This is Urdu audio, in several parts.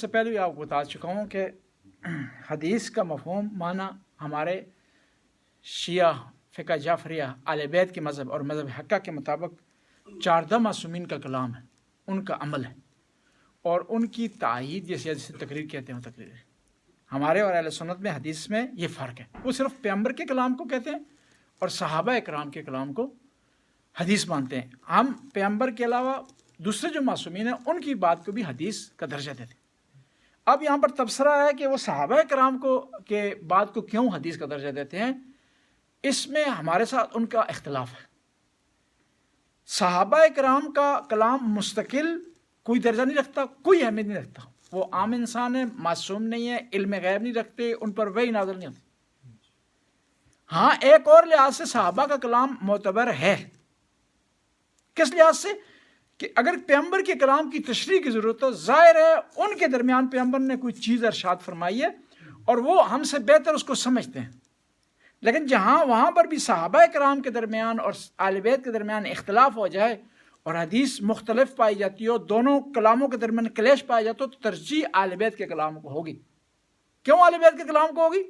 سے پہلے بھی آپ کو بتا چکا ہوں کہ حدیث کا مفہوم معنی ہمارے شیعہ فقہ جعفریہ اہل بیت کے مذہب اور مذہب حقہ کے مطابق 14 معصومین کا کلام ہے، ان کا عمل ہے اور ان کی تائید جیسے تقریر کہتے ہیں تقریر ہے۔ ہمارے اور اہل سنت میں حدیث میں یہ فرق ہے، وہ صرف پیغمبر کے کلام کو کہتے ہیں اور صحابہ اکرام کے کلام کو حدیث مانتے ہیں۔ ہم پیغمبر کے علاوہ دوسرے جو معصومین ہیں ان کی بات کو بھی حدیث کا درجہ دیتے ہیں۔ اب یہاں پر تبصرہ ہے کہ وہ صحابہ کرام کو کے بات کو کیوں حدیث کا درجہ دیتے ہیں، اس میں ہمارے ساتھ ان کا اختلاف ہے۔ صحابہ کرام کا کلام مستقل کوئی درجہ نہیں رکھتا، کوئی اہمیت نہیں رکھتا، وہ عام انسان ہے، معصوم نہیں ہے، علم غیب نہیں رکھتے، ان پر وحی نازل نہیں ہوتی۔ ہاں ایک اور لحاظ سے صحابہ کا کلام معتبر ہے، کس لحاظ سے کہ اگر پیغمبر کے کلام کی تشریح کی ضرورت ہو، ظاہر ہے ان کے درمیان پیغمبر نے کوئی چیز ارشاد فرمائی ہے اور وہ ہم سے بہتر اس کو سمجھتے ہیں، لیکن جہاں وہاں پر بھی صحابہ کرام کے درمیان اور اہل بیت کے درمیان اختلاف ہو جائے اور حدیث مختلف پائی جاتی ہو، دونوں کلاموں کے درمیان کلیش پایا جاتا ہو، تو ترجیح اہل بیت کے کلام کو ہوگی۔ کیوں اہل بیت کے کلام کو ہوگی؟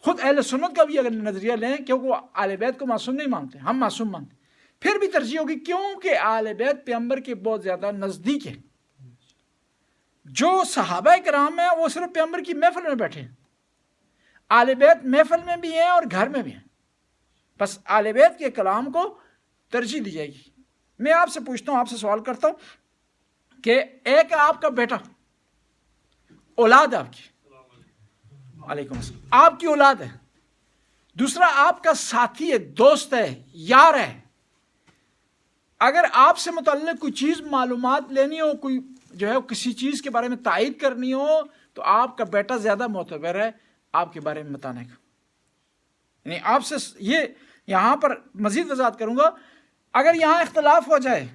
خود اہل سنت کا بھی اگر نظریہ لیں، کیونکہ وہ اہل بیت کو معصوم نہیں مانتے، ہم معصوم مانتے، پھر بھی ترجیح ہوگی، کیونکہ اہل بیت پیغمبر کے بہت زیادہ نزدیک ہے۔ جو صحابہ کرام ہیں وہ صرف پیغمبر کی محفل میں بیٹھے ہیں، اہل بیت محفل میں بھی ہیں اور گھر میں بھی ہیں، بس اہل بیت کے کلام کو ترجیح دی جائے گی۔ میں آپ سے پوچھتا ہوں، آپ سے سوال کرتا ہوں کہ ایک آپ کا بیٹا، اولاد آپ کی، وعلیکم السلام، آپ کی اولاد ہے، دوسرا آپ کا ساتھی ہے، دوست ہے، یار ہے، اگر آپ سے متعلق کوئی چیز معلومات لینی ہو، کوئی جو ہے کسی چیز کے بارے میں تائید کرنی ہو، تو آپ کا بیٹا زیادہ معتبر ہے آپ کے بارے میں بتانے کا۔ یعنی آپ سے یہ یہاں پر مزید وضاحت کروں گا، اگر یہاں اختلاف ہو جائے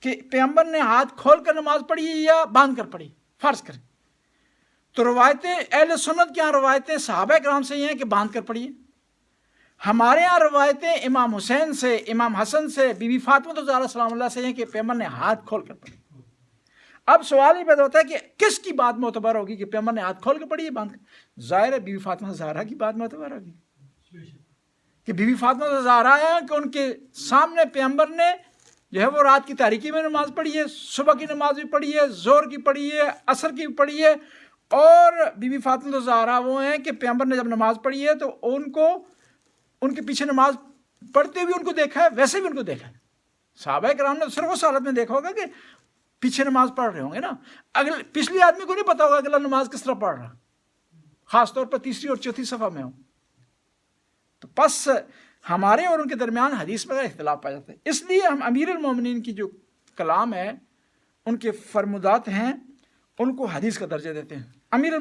کہ پیغمبر نے ہاتھ کھول کر نماز پڑھی یا باندھ کر پڑھی، فرض کریں، تو روایتیں اہل سنت کے یہاں روایتیں صحابہ کرام سے یہ ہیں کہ باندھ کر پڑھیے، ہمارے یہاں روایتیں امام حسین سے، امام حسن سے، بی بی فاطمہ الزہرا سلام اللہ سے ہیں کہ پیغمبر نے ہاتھ کھول کر پڑھی۔ اب سوال یہ پیدا ہوتا ہے کہ کس کی بات معتبر ہوگی کہ پیغمبر نے ہاتھ کھول کے پڑھی ہے باندھ کر؟ ظاہر ہے بی بی فاطمہ الزہرا کی بات معتبر ہوگی کہ بی بی فاطمہ الزہرا ہے کہ ان کے سامنے پیغمبر نے جو ہے وہ رات کی تاریکی میں نماز پڑھی ہے، صبح کی نماز بھی پڑھی ہے، زہر کی پڑھی ہے، عصر کی بھی پڑھی ہے، اور بی بی فاطمہ الزہرا وہ ہیں کہ پیغمبر نے جب نماز پڑھی ہے تو ان کے پیچھے نماز پڑھتے ہوئے ان کو دیکھا ہے، ویسے بھی ان کو دیکھا ہے۔ صحابہ کرام نے صرف اس حالت میں دیکھا ہوگا کہ پیچھے نماز پڑھ رہے ہوں گے نا، اگر پچھلی آدمی کو نہیں پتا ہوگا کہ اللہ نماز کس طرح پڑھ رہا، خاص طور پر تیسری اور چوتھی صفحہ میں ہو۔ تو پس ہمارے اور ان کے درمیان حدیث میں اختلاف پایا جاتا ہے، اس لیے ہم امیر المومنین کی جو کلام ہے، ان کے فرمودات ہیں، ان کو حدیث کا درجہ دیتے ہیں۔ امیر